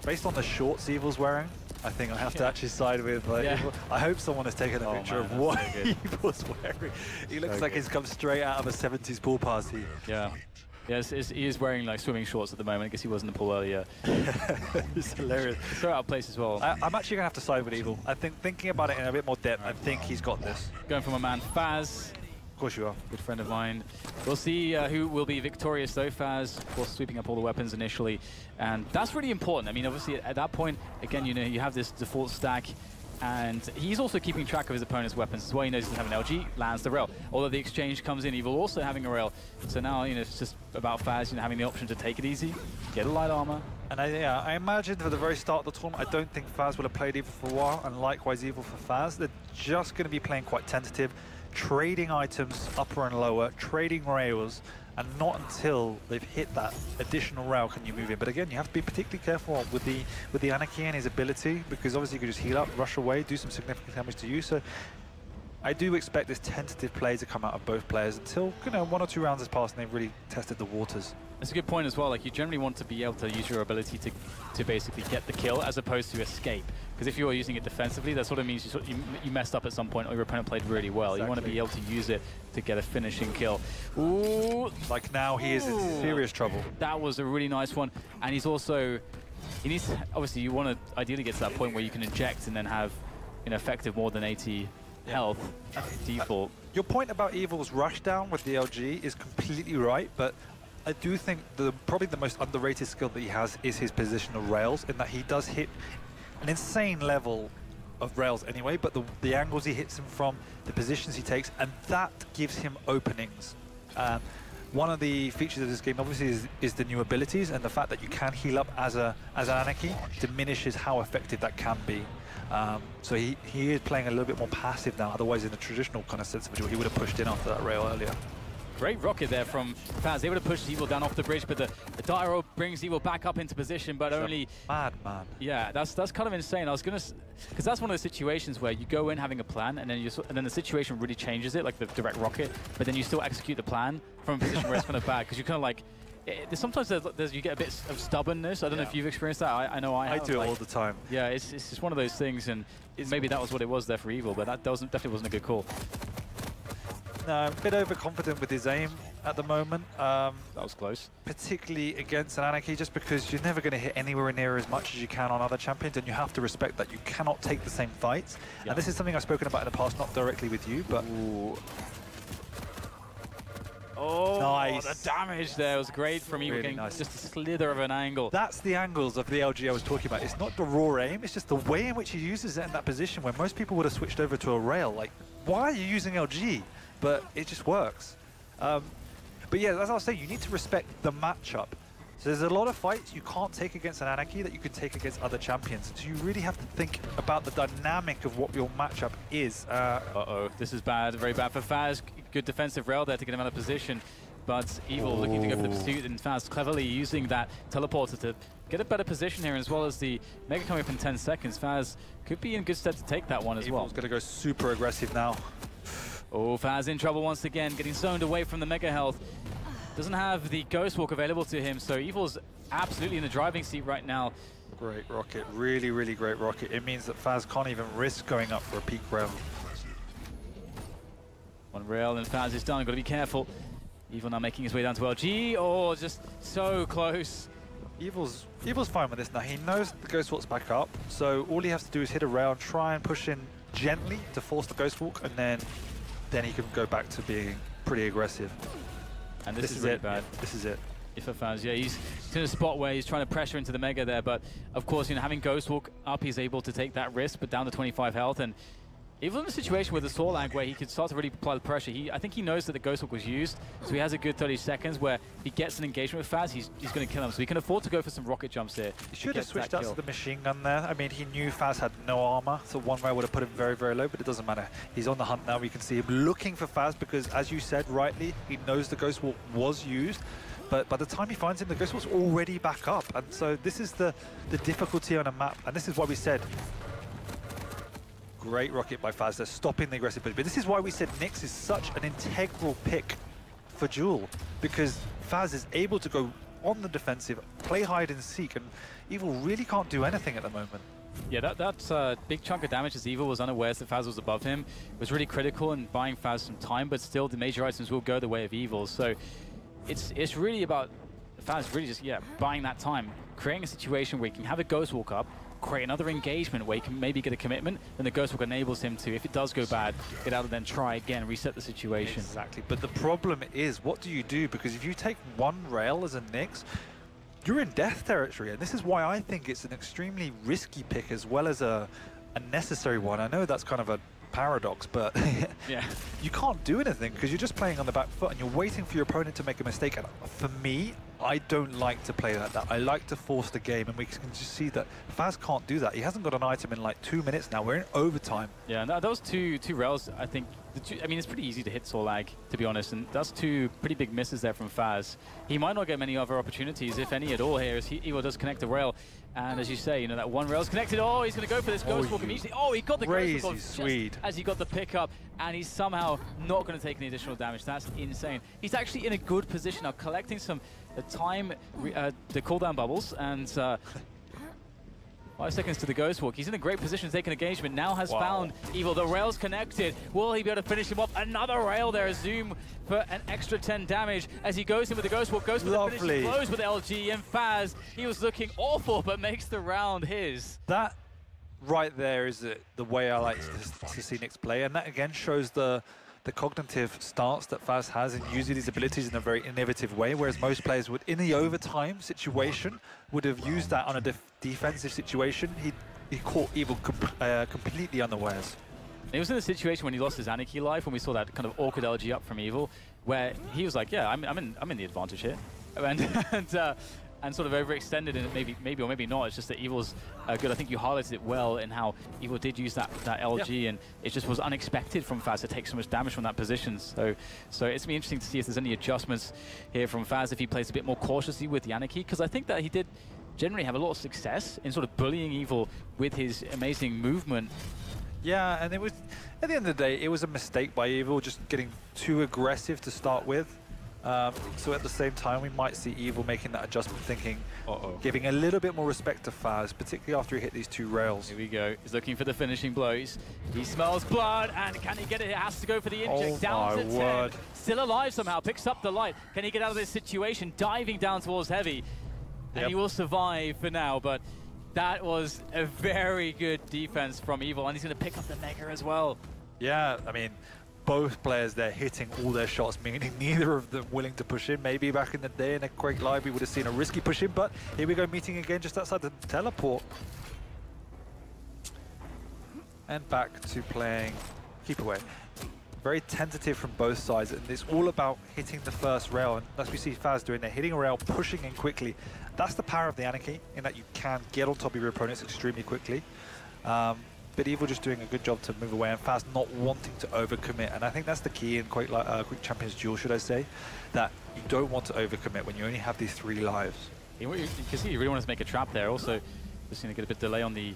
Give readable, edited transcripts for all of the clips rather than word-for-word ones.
based on the shorts Evil's wearing, I think I have to actually side with Evil. I hope someone has taken a picture of what Evil's wearing. He looks like he's come straight out of a 70s pool party. Yeah. Yes, he is wearing like swimming shorts at the moment. I guess he was in the pool earlier. It's hilarious. Throw out of place as well. I'm actually going to have to side with Evil. I think thinking about it in a bit more depth, I think he's got this. Going for my man Fazz. Of course you are. Good friend of mine. We'll see who will be victorious though. Fazz, of course, sweeping up all the weapons initially. And that's really important. I mean, obviously at that point, again, you know, you have this default stack. And he's also keeping track of his opponent's weapons as well. He knows he doesn't have an LG, lands the rail. Although the exchange comes in, Evil also having a rail. So now, you know, it's just about Fazz, you know, having the option to take it easy, get a light armor. And I imagine for the very start of the tournament, I don't think Fazz will have played Evil for a while, and likewise Evil for Fazz. They're just going to be playing quite tentative, trading items upper and lower, trading rails, and not until they've hit that additional rail can you move in. But again, you have to be particularly careful with the Anarchy and his ability, because obviously you can just heal up, rush away, do some significant damage to you. So I do expect this tentative play to come out of both players until, you know, 1 or 2 rounds has passed and they've really tested the waters. That's a good point as well. Like, you generally want to be able to use your ability to basically get the kill as opposed to escape. Because if you are using it defensively, that sort of means you messed up at some point or your opponent played really well. Exactly. You want to be able to use it to get a finishing kill. Ooh! Like now he is in serious trouble. That was a really nice one. And he's also, he needs to, obviously you want to ideally get to that point where you can inject and then have, you know, effective more than 80 health default. Your point about Evil's rushdown with the LG is completely right, but I do think probably the most underrated skill that he has is his positional rails, in that he does hit an insane level of rails anyway, but the angles he hits them from, the positions he takes, and that gives him openings. One of the features of this game obviously is the new abilities, and the fact that you can heal up as an Anarchy diminishes how effective that can be. So he is playing a little bit more passive now, otherwise in the traditional kind of sense of it, he would have pushed in after that rail earlier. Great rocket there from Fazz, able to push Evil down off the bridge, but the Dyro brings Evil back up into position, but only... Madman. Yeah, that's kind of insane. I was going to... Because that's one of those situations where you go in having a plan, and then the situation really changes it, like the direct rocket, but then you still execute the plan from a position where it's kind of bad, because you're kind of like... Sometimes you get a bit of stubbornness. I don't know if you've experienced that. I know I have. I do it all the time. Yeah, it's just one of those things, and maybe that was what it was there for Evil, but that definitely wasn't a good call. No, I'm a bit overconfident with his aim at the moment. That was close. Particularly against an Anarchy, just because you're never going to hit anywhere near as much as you can on other champions, and you have to respect that you cannot take the same fights. Yeah. And this is something I've spoken about in the past, not directly with you, but... Ooh. Oh, nice. The damage there was great from Evil, really nice. Just a slither of an angle. That's the angles of the LG I was talking about. It's not the raw aim, it's just the way in which he uses it in that position where most people would have switched over to a rail. Like, why are you using LG? But it just works. But yeah, as I was saying, you need to respect the matchup. So there's a lot of fights you can't take against an Anarchy that you can take against other champions. So you really have to think about the dynamic of what your matchup is. Uh-oh, this is bad, very bad for Fazz. Good defensive rail there to get him out of position. But Evil looking to go for the pursuit, and Fazz cleverly using that teleporter to get a better position here, as well as the Mega coming up in 10 seconds. Fazz could be in good stead to take that one as well. Evil's going to go super aggressive now. Oh, Fazz in trouble once again, getting zoned away from the Mega health. Doesn't have the Ghost Walk available to him, so Evil's absolutely in the driving seat right now. Great rocket, really, really great rocket. It means that Fazz can't even risk going up for a peak rail. One rail and Fazz is done, got to be careful. Evil now making his way down to LG. Oh, just so close. Evil's fine with this now. He knows the Ghost Walk's back up, so all he has to do is hit a rail and try and push in gently to force the Ghost Walk, and then he can go back to being pretty aggressive. And this is really it, bad. This is it. If a Fazz, yeah, he's in a spot where he's trying to pressure into the Mega there, but of course, you know, having Ghost Walk up, he's able to take that risk, but down to 25 health, and even in a situation with the Soul Lag where he could start to really apply the pressure, I think he knows that the Ghost Walk was used, so he has a good 30 seconds where if he gets an engagement with Fazz, he's going to kill him, so he can afford to go for some rocket jumps here. He should have switched out to the machine gun there. I mean, he knew Fazz had no armor, so one rail would have put him very, very low, but it doesn't matter. He's on the hunt now. We can see him looking for Fazz because, as you said rightly, he knows the Ghost Walk was used. But by the time he finds him, the Ghost Walk's already back up. And so this is the difficulty on a map, and this is why we said, great rocket by Fazz, they're stopping the aggressive push. But this is why we said Nyx is such an integral pick for Duel, because Fazz is able to go on the defensive, play hide and seek, and Evil really can't do anything at the moment. Yeah, that big chunk of damage as Evil was unaware that Fazz was above him was really critical in buying Fazz some time, but still the major items will go the way of Evil. So it's really about Fazz really just, buying that time, creating a situation where he can have a Ghost Walk up, create another engagement where he can maybe get a commitment, then the Ghost Walk enables him to, if it does go bad, get out and then try again, reset the situation. Exactly, but the problem is, what do you do? Because if you take one rail as a Nyx, you're in death territory, and this is why I think it's an extremely risky pick as well as a necessary one. I know that's kind of a paradox, but yeah, you can't do anything because you're just playing on the back foot and you're waiting for your opponent to make a mistake. And for me, I don't like to play like that. I like to force the game, and we can just see that Fazz can't do that. He hasn't got an item in like 2 minutes now. We're in overtime. Yeah, and those two rails, I think, I mean, it's pretty easy to hit Sorlag, to be honest, and that's two pretty big misses there from Fazz. He might not get many other opportunities, if any at all here, as he does connect the rail. And as you say, that one rail's connected. Oh, he's going to go for this Ghost Walk immediately. Oh, he got the Ghost Walk just as he got the pickup, and he's somehow not going to take any additional damage. That's insane. He's actually in a good position now, collecting some time, the cooldown bubbles, and 5 seconds to the Ghost Walk. He's in a great position to take an engagement. Now has found Evil. The rail's connected. Will he be able to finish him off? Another rail there. Zoom for an extra 10 damage as he goes in with the Ghost Walk. Goes for the finishing blows with LG, and Fazz, he was looking awful, but makes the round his. That right there is the way I like to see Nyx play, and that again shows the cognitive stance that Fazz has in using his abilities in a very innovative way, whereas most players would, in the overtime situation, would have used that on a defensive situation. He caught Evil completely unawares. He was in a situation when he lost his Anarchy life, when we saw that kind of awkward LG up from Evil, where he was like, yeah, I'm in the advantage here, and sort of overextended, and maybe or maybe not. It's just that Evil's good. I think you highlighted it well in how Evil did use that LG, and it just was unexpected from Fazz to take so much damage from that position. So it's going to be interesting to see if there's any adjustments here from Fazz, if he plays a bit more cautiously with the Anarchy, because I think that he did generally have a lot of success in sort of bullying Evil with his amazing movement. Yeah, and it was, at the end of the day, it was a mistake by Evil, just getting too aggressive to start with. So at the same time, we might see Evil making that adjustment, thinking, giving a little bit more respect to Fazz, particularly after he hit these two rails. Here we go. He's looking for the finishing blows. He smells blood, and can he get it? He has to go for the inject. Down to 10. Still alive somehow. Picks up the light. Can he get out of this situation? Diving down towards Heavy. And he will survive for now, but that was a very good defense from Evil, and he's going to pick up the Mega as well. Yeah, I mean, both players there hitting all their shots, meaning neither of them willing to push in. Maybe back in the day in a Quake Live, we would have seen a risky push in, but here we go, meeting again just outside the teleport. And back to playing Keep Away. Very tentative from both sides, and it's all about hitting the first rail, and as we see Fazz doing, they're hitting a rail, pushing in quickly. That's the power of the Anarchy, in that you can get on top of your opponents extremely quickly. But Evil just doing a good job to move away, and Fazz not wanting to overcommit. And I think that's the key in Quick Champions Duel, should I say, that you don't want to overcommit when you only have these 3 lives. You can see he really wanted to make a trap there. Also, just going to get a bit delay on the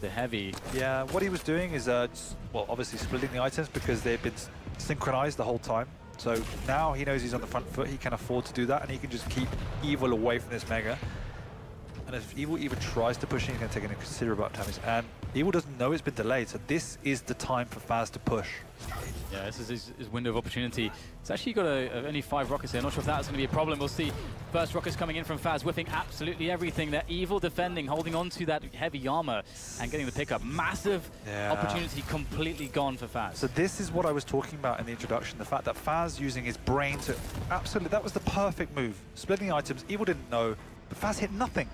Heavy. Yeah, what he was doing is, well, obviously splitting the items because they've been synchronized the whole time. So now he knows he's on the front foot, he can afford to do that, and he can just keep Evil away from this Mega. And if Evil even tries to push in, he's going to take a considerable amount of damage. And Evil doesn't know it's been delayed, so this is the time for Fazz to push. Yeah, this is his window of opportunity. It's actually got only 5 rockets here. Not sure if that's going to be a problem. We'll see. First rockets coming in from Fazz, whipping absolutely everything. That Evil defending, holding on to that heavy armor and getting the pickup. Massive opportunity completely gone for Fazz. So this is what I was talking about in the introduction. The fact that Fazz using his brain to... Absolutely, that was the perfect move. Splitting the items, Evil didn't know, but Fazz hit nothing.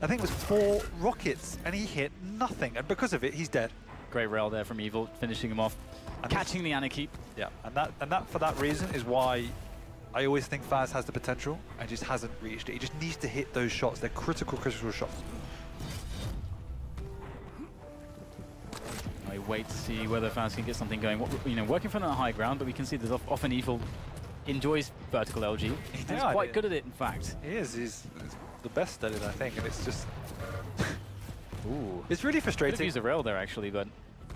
I think it was 4 rockets, and he hit nothing. And because of it, he's dead. Great rail there from Evil, finishing him off. And catching the Anarchy. Yeah, and that for that reason is why I always think Fazz has the potential and just hasn't reached it. He just needs to hit those shots. They're critical shots. I wait to see whether Fazz can get something going. Working from that high ground, but we can see that often Evil enjoys vertical LG. He's quite good at it, in fact. He is. He's the best at it, I think, and it's just... Ooh. It's really frustrating. Could have used a rail there, actually, but...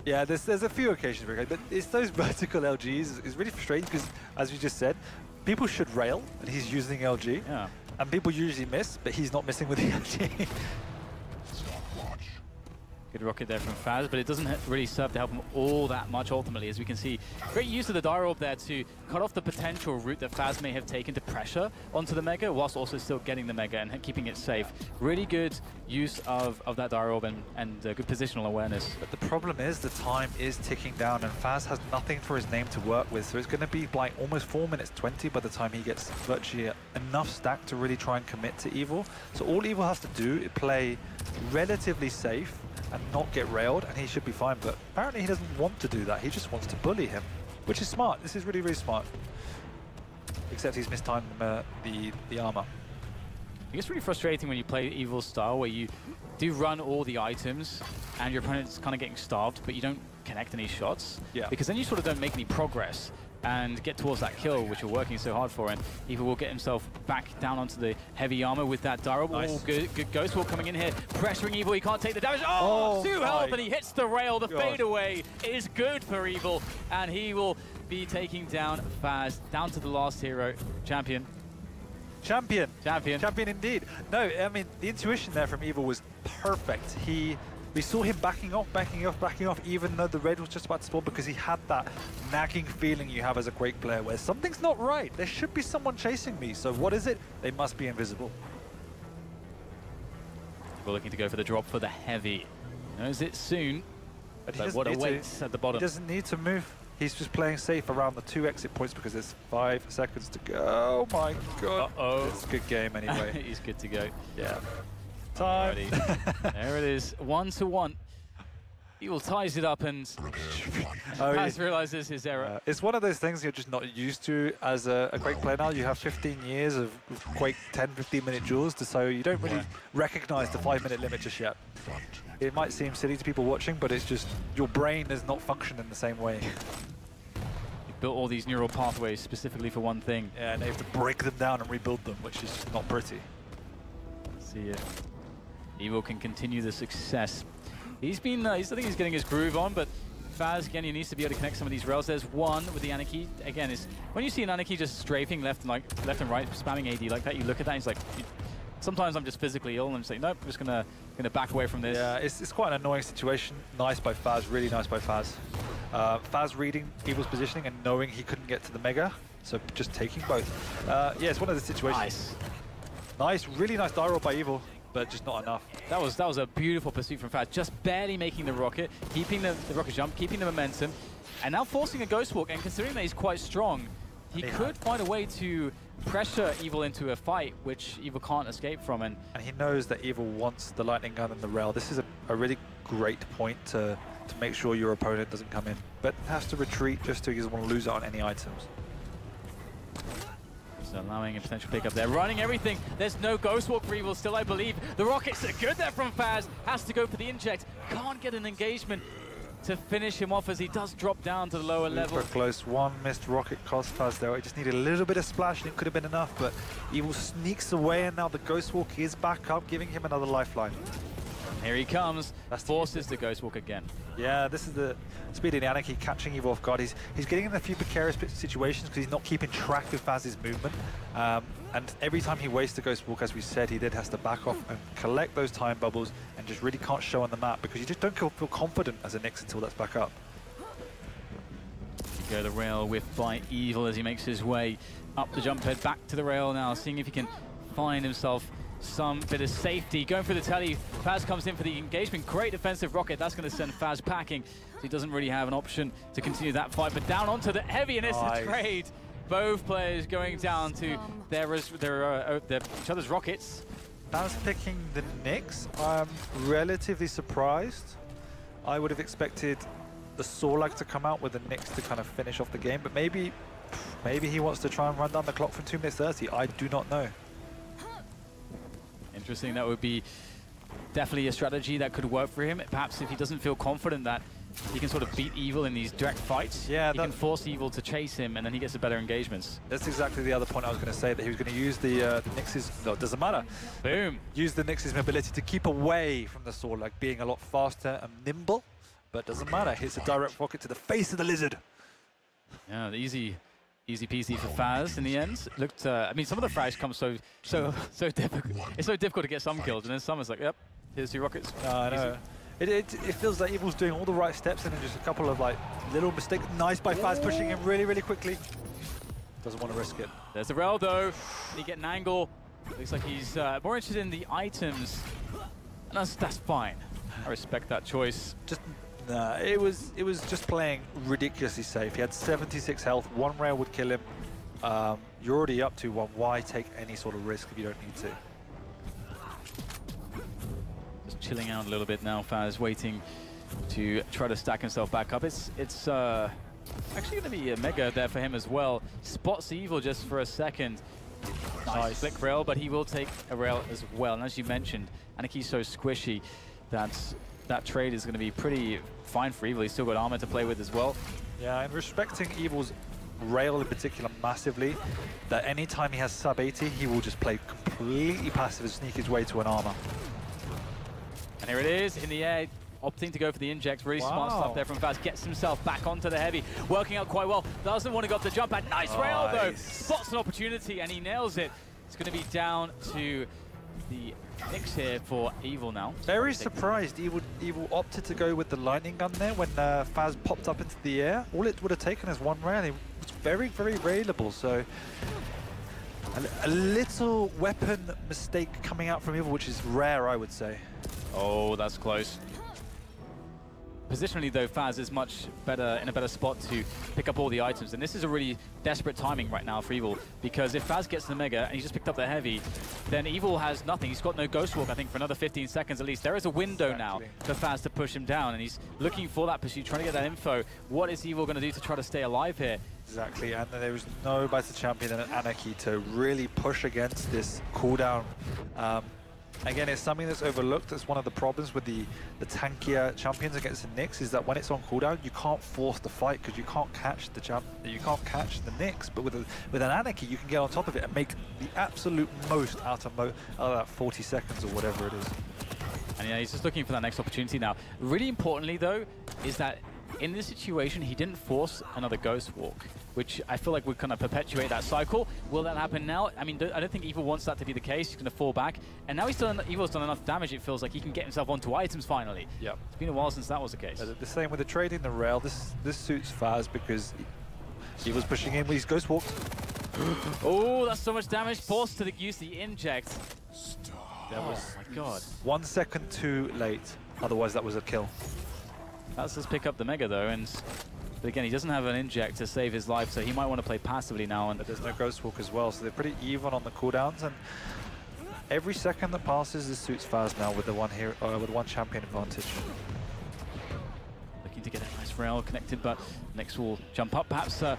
Yeah, there's a few occasions where but it's those vertical LGs. It's really frustrating because, as you just said, people should rail, and he's using LG. Yeah. And people usually miss, but he's not missing with the LG. Good rocket there from Fazz, but it doesn't really serve to help him all that much ultimately, as we can see. Great use of the Dire Orb there to cut off the potential route that Fazz may have taken to pressure onto the Mega, whilst also still getting the Mega and keeping it safe. Really good use of that Dire Orb and good positional awareness. But the problem is the time is ticking down, and Fazz has nothing for his name to work with, so it's going to be like almost 4 minutes 20 by the time he gets virtually enough stack to really try and commit to Evil. So all Evil has to do is play relatively safe and not get railed, and he should be fine. But apparently he doesn't want to do that. He just wants to bully him, which is smart. This is really, really smart. Except he's mistimed the armor. It gets really frustrating when you play Evil's style, where you do run all the items and your opponent's kind of getting starved, but you don't connect any shots. Yeah. Because then you sort of don't make any progress and get towards that kill, which you're working so hard for, and Evil will get himself back down onto the heavy armor with that Dire Orb. Nice. Oh, good Ghost Walk coming in here, pressuring Evil. He can't take the damage. Oh, 2 health, and he hits the rail. The fadeaway is good for Evil, and he will be taking down Fazz, down to the last hero. Champion. Champion indeed. No, I mean, the intuition there from Evil was perfect. We saw him backing off, even though the red was just about to spawn, because he had that nagging feeling you have as a Quake player where something's not right. There should be someone chasing me. So what is it? They must be invisible. We're looking to go for the drop for the heavy. Knows it soon, but what awaits at the bottom. He doesn't need to move. He's just playing safe around the 2 exit points because there's 5 seconds to go. Oh my god. Uh-oh. It's a good game anyway. He's good to go. Yeah. Time. There it is, 1-1. Evil ties it up, and Fazz realizes his error. It's one of those things you're just not used to as a Quake player now. You have 15 years of Quake 10-15 minute duels, so you don't really recognize the 5-minute limit just yet. It might seem silly to people watching, but it's just your brain does not function in the same way. You've built all these neural pathways specifically for one thing. Yeah, and they have to break them down and rebuild them, which is not pretty. See it. Evil can continue the success. I think he's getting his groove on, but Fazz, again, he needs to be able to connect some of these rails. There's one with the Anarchy. Again, when you see an Anarchy just strafing left and right, spamming AD like that, you look at that, and he's like, sometimes I'm just physically ill, and I'm just like, nope, I'm just gonna back away from this. Yeah, it's quite an annoying situation. Nice by Fazz, really nice by Fazz. Fazz reading Evil's positioning and knowing he couldn't get to the Mega, so just taking both. Yeah, it's one of the situations. Nice, really nice Dire Orb by Evil, but just not enough. That was a beautiful pursuit from Fazz, just barely making the rocket, keeping the rocket jump, keeping the momentum, and now forcing a Ghost Walk, and considering that he's quite strong, he could find a way to pressure Evil into a fight, which Evil can't escape from. And he knows that Evil wants the lightning gun and the rail. This is a really great point to make sure your opponent doesn't come in, but has to retreat just so he doesn't want to lose out on any items. So allowing a potential pickup there, running everything. There's no Ghost Walk for Evil still, I believe. The rockets are good there from Fazz. Has to go for the inject. Can't get an engagement to finish him off as he does drop down to the lower level. Super close. One missed rocket cost Fazz there. It just needed a little bit of splash and it could have been enough, but Evil sneaks away, and now the Ghost Walk is back up, giving him another lifeline. Here he comes. Forces the Ghost Walk again. Yeah, this is the speed of the Anarchy catching Evil off guard. He's getting in a few precarious situations because he's not keeping track of Fazz's movement. And every time he wastes the Ghost Walk, as we said, he then has to back off and collect those time bubbles and just really can't show on the map because you just don't feel confident as a Nyx until that's back up. Go the rail whiff by Evil as he makes his way up the jump head, back to the rail now, seeing if he can find himself some bit of safety. Going for the telly, Fazz comes in for the engagement. Great defensive rocket. That's going to send Fazz packing. So he doesn't really have an option to continue that fight. But down onto the heavy, and it's a trade. Both players going down to each other's rockets. Fazz picking the Nyx. I'm relatively surprised. I would have expected the Sorlag to come out with the Nyx to kind of finish off the game. But maybe he wants to try and run down the clock from 2 minutes 30. I do not know. Interesting. That would be definitely a strategy that could work for him. Perhaps if he doesn't feel confident that he can sort of beat Evil in these direct fights, he can force Evil to chase him, and then he gets the better engagements. That's exactly the other point I was going to say, that he was going to use the Nyx's, no, it doesn't matter. Boom. Use the Nyx's mobility to keep away from the sword, like being a lot faster and nimble, but doesn't matter. Hits a direct rocket to the face of the lizard. Yeah, the easy Easy peasy for Fazz in the end. Looked, I mean, some of the frags come so difficult. It's so difficult to get some kills, and then some is like, yep, here's 2 rockets. I know. It feels like Evil's doing all the right steps and then just a couple of like little mistakes. Nice by Fazz, pushing him really, really quickly. Doesn't want to risk it. There's the rail though. He get an angle. Looks like he's more interested in the items. And that's fine. I respect that choice. Just nah, it was just playing ridiculously safe. He had 76 health. 1 rail would kill him. You're already up to 1. Why take any sort of risk if you don't need to? Just chilling out a little bit now. Fazz waiting to try to stack himself back up. It's actually going to be a mega there for him as well. Spots Evil just for a second. Nice flick rail, but he will take a rail as well. And as you mentioned, Anaki's so squishy that trade is going to be pretty fine for Evil. He's still got armor to play with as well. Yeah, and respecting Evil's rail in particular massively, that anytime he has sub 80, he will just play completely passive and sneak his way to an armor. And here it is in the air, opting to go for the inject. Really smart stuff there from Fazz. Gets himself back onto the heavy, working out quite well. Doesn't want to go up the jump pad. Nice rail though. Spots an opportunity and he nails it. It's going to be down to the Nyx here for Evil now. Very surprised Evil opted to go with the lightning gun there when Fazz popped up into the air. All it would have taken is 1 rail. It was very, very railable. So a little weapon mistake coming out from Evil, which is rare, I would say. Oh, that's close. Positionally though, Fazz is much better, in a better spot to pick up all the items. And this is a really desperate timing right now for Evil, because if Fazz gets the mega and he just picked up the heavy, then Evil has nothing. He's got no Ghost Walk, I think, for another 15 seconds at least. There is a window now for Fazz to push him down, and he's looking for that pursuit, trying to get that info. What is Evil going to do to try to stay alive here? Exactly, and there was no better champion than Anarchy to really push against this cooldown. Again, it's something that's overlooked. That's one of the problems with the tankier champions against the Nyx, is that when it's on cooldown, you can't force the fight because you can't catch the Nyx. But with an Anarchy, you can get on top of it and make the absolute most out of that 40 seconds or whatever it is. And yeah, he's just looking for that next opportunity now. Really importantly, though, is that in this situation, he didn't force another Ghost Walk, which I feel like would kind of perpetuate that cycle. Will that happen now? I mean, I don't think Evil wants that to be the case. He's going to fall back. And now Evil's done enough damage, it feels like he can get himself onto items finally. Yep. It's been a while since that was the case. The same with the trading the rail. This suits Fazz because Evil's pushing in with his Ghost Walk. Oh, that's so much damage. Forced to use the inject. That was, oh my god. 1 second too late. Otherwise, that was a kill. Fazz does pick up the mega though, but again, he doesn't have an inject to save his life, so he might want to play passively now. And there's no Ghost Walk as well, so they're pretty even on the cooldowns. And every second that passes, this suits Fazz now with the one champion advantage. Looking to get a nice rail connected, but Nyx will jump up. Perhaps trying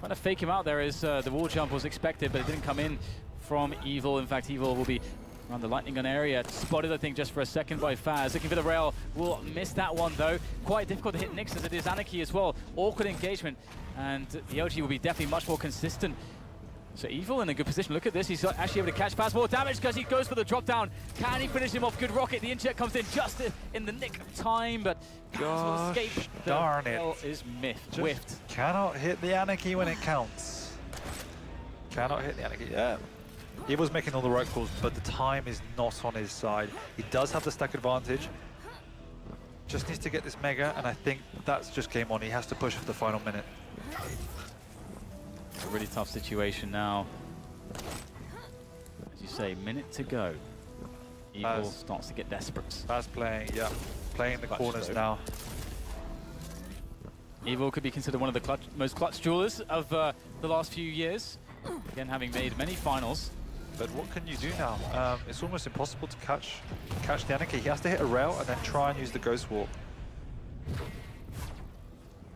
to fake him out there as the wall jump was expected, but it didn't come in from Evil. In fact, Evil will be around the lightning gun area. Spotted, I think, just for a second by Fazz. Looking for the rail. Will miss that one, though. Quite difficult to hit Nyx as it is Anarchy as well. Awkward engagement. And the LG will be definitely much more consistent. So Evil in a good position. Look at this. He's actually able to catch Fazz. More damage because he goes for the drop down. Can he finish him off? Good rocket. The inject comes in just in the nick of time, but will escape. Darn the it. Is whiffed. Cannot hit the Anarchy when it counts. Cannot hit the Anarchy. Yeah. Evil's making all the right calls, but the time is not on his side. He does have the stack advantage. Just needs to get this mega, and I think that's just game on. He has to push for the final minute. A really tough situation now. As you say, minute to go. Evil starts to get desperate. Fazz playing the corners now. Evil could be considered one of the most clutch duelers of the last few years. Again, having made many finals. But what can you do now? It's almost impossible to catch the Anarchy. He has to hit a rail and then try and use the Ghost Walk.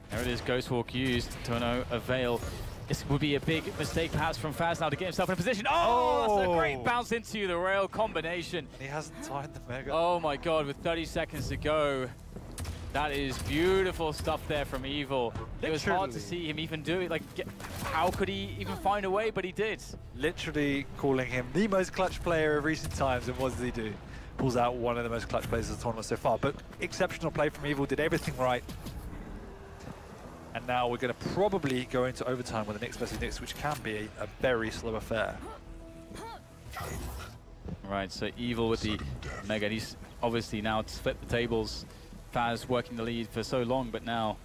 There it is, Ghost Walk used to no avail. This would be a big mistake perhaps from Fazz now to get himself in a position. Oh, that's a great bounce into the rail combination. And he hasn't timed the mega. Oh my god, with 30 seconds to go. That is beautiful stuff there from Evil. Literally. It was hard to see him even do it. Like, how could he even find a way? But he did. Literally calling him the most clutch player of recent times, and what does he do? Pulls out one of the most clutch players of the tournament so far. But exceptional play from Evil, did everything right. And now we're going to probably go into overtime with the Nyx versus Nyx, which can be a very slow affair. Right, so Evil with the Mega. He's obviously now flipped the tables. Fazz working the lead for so long, but now...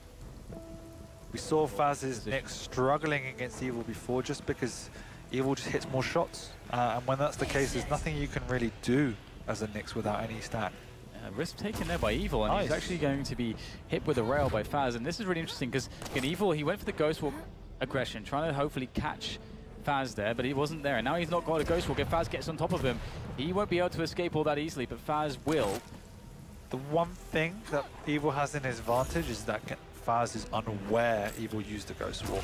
We saw Fazz's Nyx struggling against Evil before, just because Evil just hits more shots. And when that's the case, there's nothing you can really do as a Nyx without any stack. Risk taken there by Evil, and he's actually going to be hit with a rail by Fazz. And this is really interesting because again, Evil, he went for the Ghost Walk aggression, trying to hopefully catch Fazz there, but he wasn't there. And now he's not got a Ghost Walk. If Fazz gets on top of him, he won't be able to escape all that easily, but Fazz will. The one thing that Evil has in his advantage is that Fazz is unaware Evil used the Ghost Walk.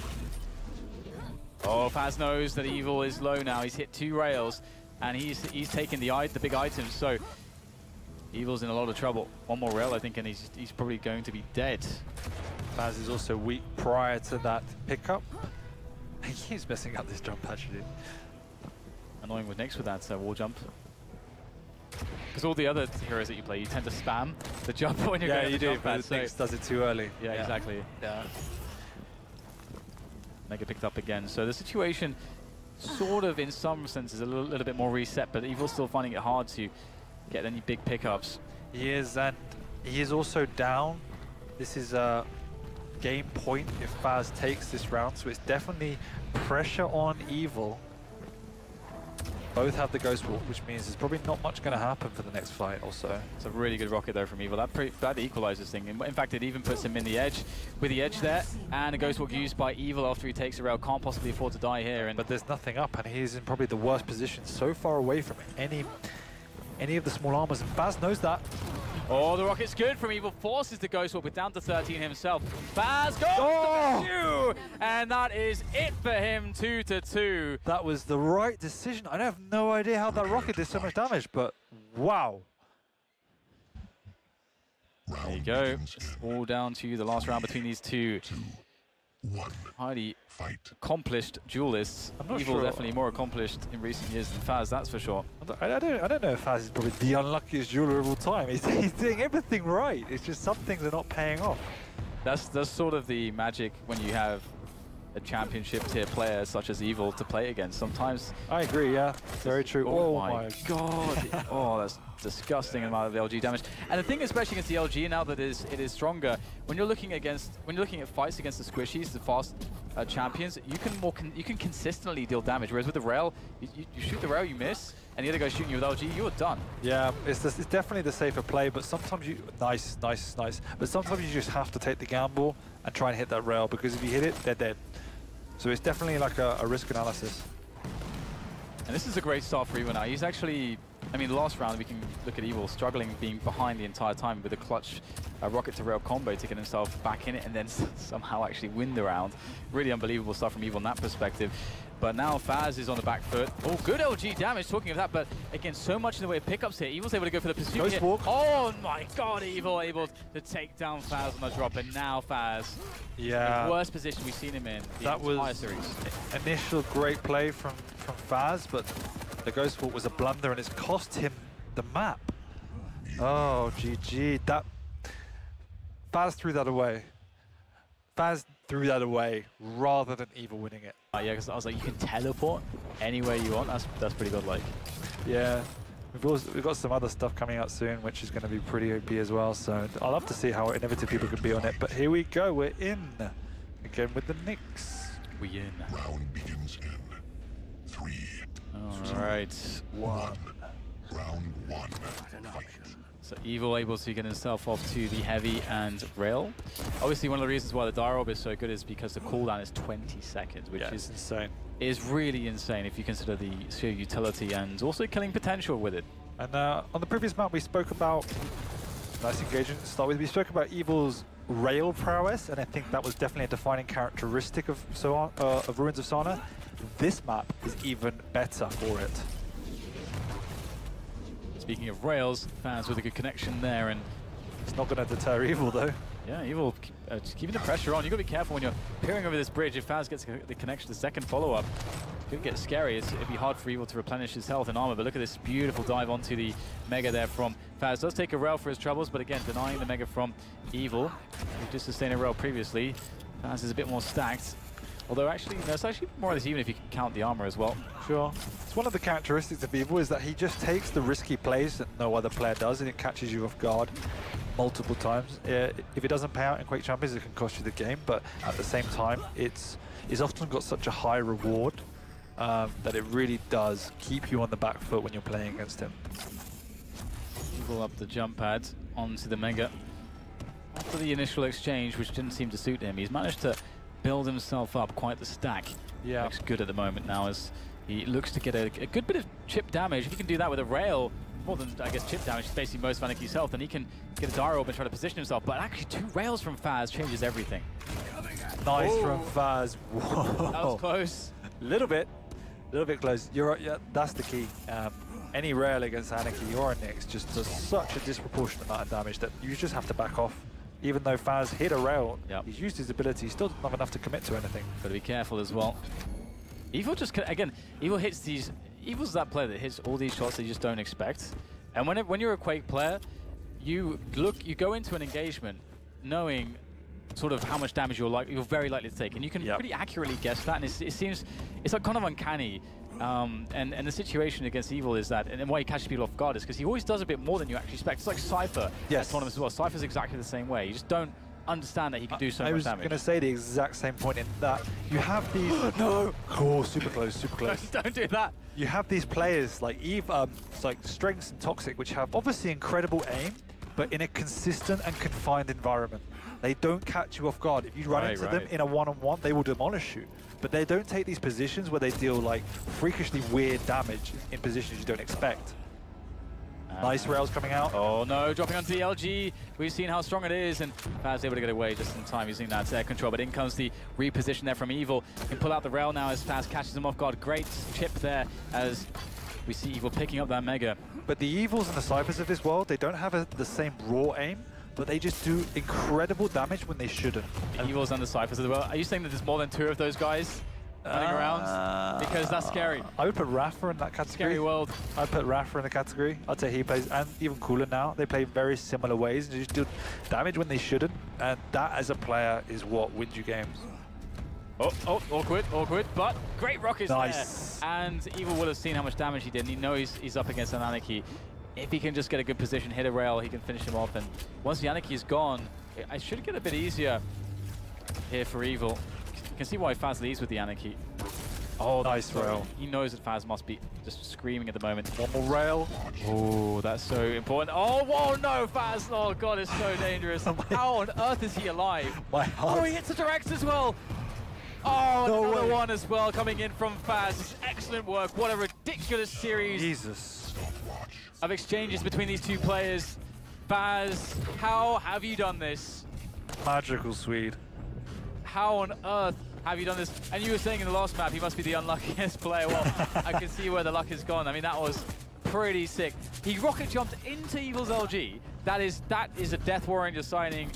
Oh, Fazz knows that Evil is low now. He's hit 2 rails, and he's taken the big items. So Evil's in a lot of trouble. One more rail, I think, and he's probably going to be dead. Fazz is also weak prior to that pickup. He keeps messing up this jump, actually. Annoying with Nyx with that wall jump. Because all the other heroes that you play, you tend to spam the jump when you're going to jump pad. So Nyx does it too early. Yeah, exactly. Yeah. Mega picked up again. So the situation sort of, in some senses, a little bit more reset, but Evil's still finding it hard to get any big pickups. He is, and he is also down. This is a game point if Fazz takes this round, so it's definitely pressure on Evil. Both have the Ghost Walk, which means there's probably not much going to happen for the next fight or so. It's a really good rocket though from Evil. That equalizes thing. In fact, it even puts him in the edge, with the edge there, and a Ghost Walk used by Evil after he takes a rail. Can't possibly afford to die here. But there's nothing up, and he's in probably the worst position, so far away from any of the small armors, and Fazz knows that. Oh, the rocket's good from Evil, forces the Ghost Walk, but down to 13 himself. Fazz goes to the 2, and that is it for him, 2-2. That was the right decision. I have no idea how that rocket did so much damage, but wow. There you go. It's all down to the last round between these two highly accomplished duelists. Evil definitely more accomplished in recent years than Fazz, that's for sure. I don't know if Fazz is probably the unluckiest dueler of all time. He's doing everything right. It's just some things are not paying off. That's sort of the magic when you have a championship tier player such as Evil to play against. Sometimes I agree, yeah. Very true. Oh my god. Oh, that's disgusting amount of LG damage. And the thing, especially against the LG, now that it is stronger, when you're looking at fights against the squishies, the fast champions, you can consistently deal damage. Whereas with the rail, you shoot the rail, you miss, and the other guy's shooting you with LG, you're done. Yeah, it's definitely the safer play, but sometimes you nice. But sometimes you just have to take the gamble and try and hit that rail, because if you hit it, they're dead. So it's definitely like a risk analysis. And this is a great start for Evil now. He's actually, I mean, the last round we can look at Evil struggling, being behind the entire time with a clutch rocket to rail combo to get himself back in it and then somehow actually win the round. Really unbelievable stuff from Evil in that perspective. But now Fazz is on the back foot. Oh, good LG damage, talking of that, but again, so much in the way of pickups here. Evil's able to go for the pursuit Ghost Walk. Oh my god, Evil able to take down Fazz on the drop, and now Fazz, the worst position we've seen him in the entire series. Initial great play from Fazz, but the Ghost Walk was a blunder, and it's cost him the map. Oh, GG. Fazz threw that away. Fazz threw that away rather than Evil winning it. Yeah, because I was like, you can teleport anywhere you want. That's pretty godlike. Yeah, we've got some other stuff coming out soon, which is going to be pretty OP as well. So I'll love to see how innovative people can be on it. But here we go, we're in again with the Nyx. We in. Round begins in 3. All right. 1. Round 1. Fight. So Evil able to get himself off to the heavy and rail. Obviously, one of the reasons why the Dire Orb is so good is because the cooldown is 20 seconds, which is insane. Is really insane if you consider the sheer utility and also killing potential with it. And on the previous map, we spoke about nice engagement to start with. We spoke about Evil's rail prowess, and I think that was definitely a defining characteristic of Ruins of Sana. This map is even better for it. Speaking of rails, Fazz with a good connection there, and it's not going to deter Evil though. Yeah, Evil just keeping the pressure on. You've got to be careful when you're peering over this bridge. If Fazz gets the connection, the second follow-up, it could get scary. It'd be hard for Evil to replenish his health and armor, but look at this beautiful dive onto the Mega there from Fazz. Does take a rail for his troubles, but again, denying the Mega from Evil. He just sustained a rail previously. Fazz is a bit more stacked. Although actually, no, it's actually more or less even if you can count the armor as well. Sure. It's one of the characteristics of Evil is that he just takes the risky plays that no other player does, and it catches you off guard multiple times. If it doesn't pay out in Quake Champions, it can cost you the game, but at the same time, it's often got such a high reward that it really does keep you on the back foot when you're playing against him. Evil up the jump pad onto the Mega. After the initial exchange, which didn't seem to suit him, he's managed to build himself up quite the stack. Yeah. Looks good at the moment now as he looks to get a good bit of chip damage. If he can do that with a rail, more than, I guess, chip damage, it's basically most of Anaki's health, then he can get a Dire Orb and try to position himself. But actually, 2 rails from Fazz changes everything. Nice from Fazz. Whoa. That was close. Little bit close. You're right, yeah, that's the key. Any rail against Anarchy or a Nyx just does such a disproportionate amount of damage that you just have to back off. Even though Fazz hit a rail, he's used his ability, he still doesn't have enough to commit to anything. Got to be careful as well. Evil just, again, Evil hits these, Evil's that player that hits all these shots that you just don't expect. And when you're a Quake player, you go into an engagement knowing sort of how much damage you're very likely to take, and you can pretty accurately guess that, and it seems, it's like kind of uncanny. And the situation against Evil is that, and why he catches people off guard is because he always does a bit more than you actually expect. It's like Cypher at tournaments as well. Cypher's exactly the same way. You just don't understand that he can do so much damage. I was going to say the exact same point in that you have these... No! Oh, super close, super close. Don't do that. You have these players like Eve, like Strengths and Toxic, which have obviously incredible aim, but in a consistent and confined environment. They don't catch you off guard. If you run into them in a one-on-one, they will demolish you. But they don't take these positions where they deal like freakishly weird damage in positions you don't expect. Nice rails coming out. Oh no, dropping onto the LG. We've seen how strong it is, and Fazz able to get away just in time using that air control. But in comes the reposition there from Evil. He can pull out the rail now as Fazz catches him off guard. Great chip there as we see Evil picking up that Mega. But the Evils and the Cyphers of this world, they don't have the same raw aim, but they just do incredible damage when they shouldn't. The Evils and the Cyphers as well. Are you saying that there's more than 2 of those guys running around? Because that's scary. I would put Rafa in that category. Scary world. I'd put Rafa in the category. I'd say he plays, and even Cooler now, they play very similar ways and just do damage when they shouldn't. And that, as a player, is what wins you games. Oh, awkward, but great rockets there. And Evil will have seen how much damage he did, and he knows he's up against an Anarchy. If he can just get a good position, hit a rail, he can finish him off. And once the Anarchy is gone, it should get a bit easier here for Evil. You can see why Fazz leads with the Anarchy. Oh, nice rail. He knows that Fazz must be just screaming at the moment. One more rail. Oh, that's so important. Oh, whoa, no, Fazz. Oh, God, it's so dangerous. How on earth is he alive? My heart. Oh, he hits the direct as well. Oh, no another one as well coming in from Fazz. Excellent work. What a ridiculous series of exchanges between these 2 players. Fazz, how have you done this? Magical Swede. How on earth have you done this? And you were saying in the last map, he must be the unluckiest player. Well, I can see where the luck has gone. I mean, that was pretty sick. He rocket jumped into Evil's LG. That is a Death Warrior signing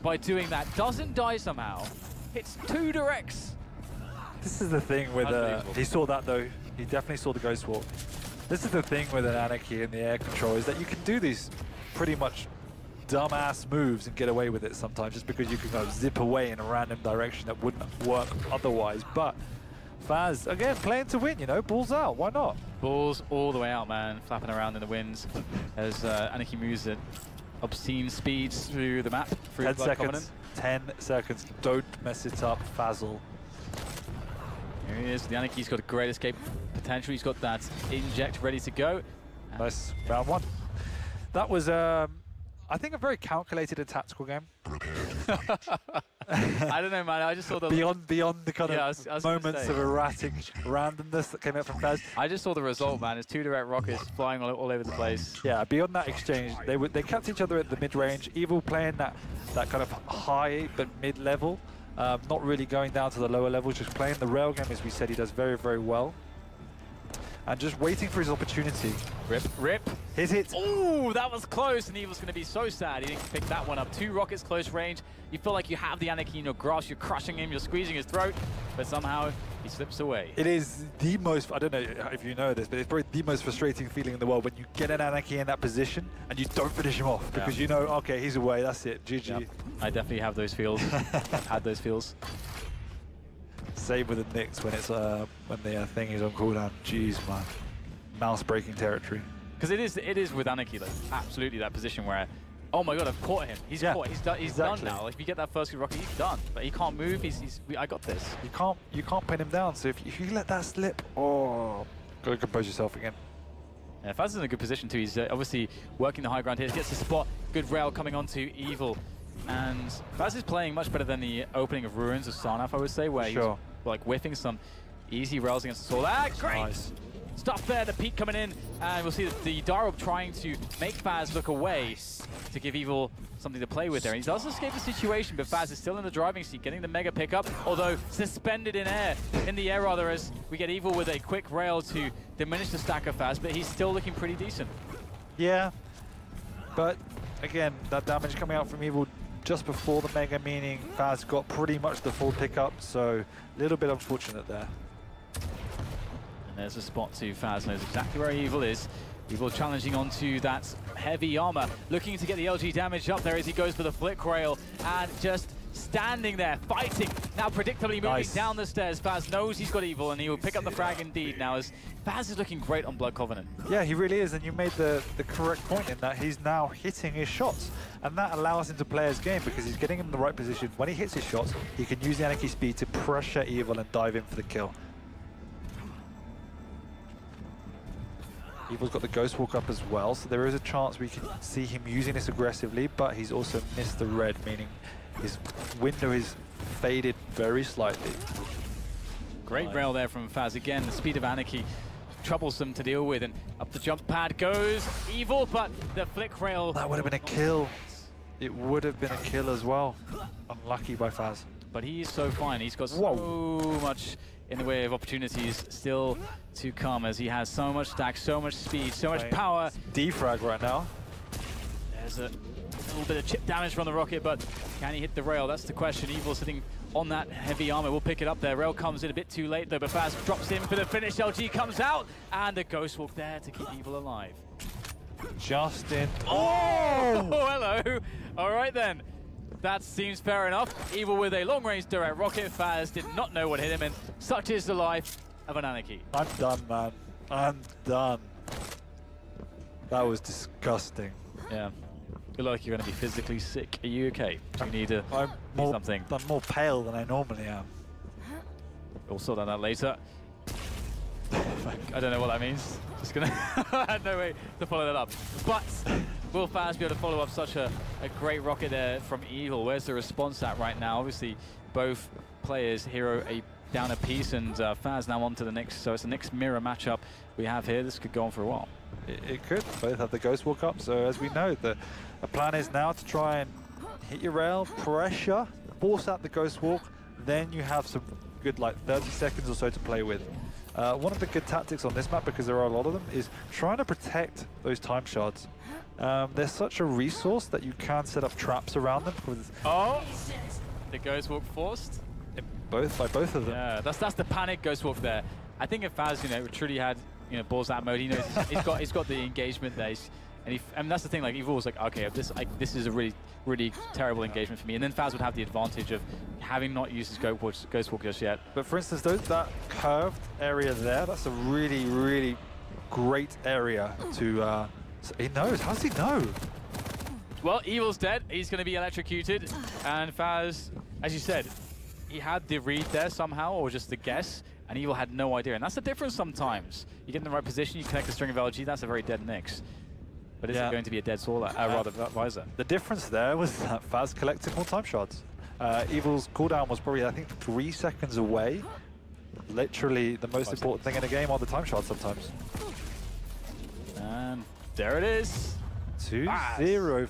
by doing that. Doesn't die somehow. Hits 2 directs. This is the thing with he saw that though. He definitely saw the Ghost Walk. This is the thing with an Anarchy and the air control is that you can do these pretty much dumbass moves and get away with it sometimes just because you can go zip away in a random direction that wouldn't work otherwise. But Fazz, again, playing to win, you know, balls out, why not? Balls all the way out, man, flapping around in the winds as Anarchy moves at obscene speeds through the map. 10 seconds. 10 seconds. Don't mess it up, Fazzle. Here he is. The Anarchy's got a great escape potential. He's got that inject ready to go. Nice. Round 1. That was, I think, a very calculated and tactical game. I don't know, man. I just saw the... Beyond the kind of moments of erratic randomness that came out from Fazz. I just saw the result, man. It's 2 direct rockets flying all over the place. Yeah, beyond that exchange, they kept each other at the mid-range. Evil playing that kind of high but mid-level. Not really going down to the lower levels, just playing the rail game, as we said, he does very, very well. And just waiting for his opportunity. Rip, rip. Hit it. Ooh, that was close, and Evil's going to be so sad he didn't pick that one up. 2 rockets close range. You feel like you have the Anarchy in your grasp. You're crushing him. You're squeezing his throat, but somehow he slips away. It is the most, I don't know if you know this, but it's probably the most frustrating feeling in the world when you get an Anarchy in that position and you don't finish him off because you know, okay, he's away, that's it, GG. Yep. I definitely have those feels. I've had those feels. Same with the Nyx when it's when the thing is on cooldown. Jeez, man, mouse breaking territory. Because it is with Anarchy, like absolutely that position where, oh my god, I've caught him. He's caught. He's done. He's done now. Like if you get that first good rocket, he's done. But he can't move. I got this. You can't pin him down. So if you let that slip, oh, gotta compose yourself again. Yeah, Fazz is in a good position too. He's obviously working the high ground here. He gets the spot. Good rail coming onto Evil, and Fazz is playing much better than the opening of Ruins of Sarnath, I would say, where he's like whiffing some easy rails against the sword. Ah, great! Nice. Stuff there, the peak coming in, and we'll see the Darub trying to make Fazz look away to give Evil something to play with there. And he does escape the situation, but Fazz is still in the driving seat, getting the mega pickup, although suspended in the air rather, as we get Evil with a quick rail to diminish the stack of Fazz, but he's still looking pretty decent. Yeah, but again, that damage coming out from Evil just before the mega, meaning Fazz got pretty much the full pickup, so a little bit unfortunate there. There's a spot to Fazz, knows exactly where Evil is. Evil challenging onto that heavy armor, looking to get the LG damage up there as he goes for the flick rail, and just standing there, fighting. Now predictably moving down the stairs. Fazz knows he's got Evil, and he will pick up the frag indeed now, as Fazz is looking great on Blood Covenant. Yeah, he really is, and you made the correct point in that he's now hitting his shots, and that allows him to play his game because he's getting in the right position. When he hits his shots, he can use the Anarchy speed to pressure Evil and dive in for the kill. Evil's got the Ghost Walk up as well, so there is a chance we can see him using this aggressively, but he's also missed the red, meaning his window is faded very slightly. Great rail there from Fazz. Again, the speed of Anarchy, troublesome to deal with, and up the jump pad goes Evil, but the flick rail... That would have been a kill. It would have been a kill as well. Unlucky by Fazz. But he's so fine. He's got so much in the way of opportunities still to come, as he has so much stack, so much speed, so much power. Defrag right now. There's a little bit of chip damage from the rocket, but can he hit the rail? That's the question. Evil sitting on that heavy armor. We'll pick it up there. Rail comes in a bit too late though, but Fazz drops in for the finish. LG comes out, and the Ghost Walk there to keep Evil alive. Justin. Oh, hello. All right then. That seems fair enough. Evil with a long-range direct rocket. Fazz did not know what hit him, and such is the life of an Anarchy. I'm done, man. I'm done. That was disgusting. Yeah. You look like you're going to be physically sick. Are you okay? Do you need something? I'm more pale than I normally am. We'll sort that out later. I don't know what that means. Just gonna I had no way to follow that up. But will Fazz be able to follow up such a great rocket there from Evil? Where's the response at right now? Obviously, both players hero down a piece, and Fazz now on to the next. So it's the next mirror matchup we have here. This could go on for a while. It could. Both have the Ghost Walk up. So as we know, the plan is now to try and hit your rail, pressure, force out the Ghost Walk. Then you have some good, like 30 seconds or so to play with. One of the good tactics on this map, because there are a lot of them, is trying to protect those time shards. They're such a resource that you can set up traps around them. Oh, the Ghost Walk forced? By both of them. Yeah, that's the panic Ghost Walk there. I think if Fazz, truly had, balls out mode, he knows he's got the engagement there. And that's the thing, like Evil was like, okay, this is a really terrible engagement for me. And then Fazz would have the advantage of having not used his Ghost Walk just yet. But for instance, that curved area there, that's a really great area to, so he knows. How does he know? Well, Evil's dead. He's going to be electrocuted. And Fazz, as you said, he had the read there somehow, or just the guess, and Evil had no idea. And that's the difference sometimes. You get in the right position, you connect the string of LG, that's a very dead Nyx. But is it going to be a dead Sword, rather Visor? The difference there was that Fazz collected more time shards. Evil's cooldown was probably, I think, 3 seconds away. Literally the most important thing in a game are the time shards sometimes. And there it is. 2-0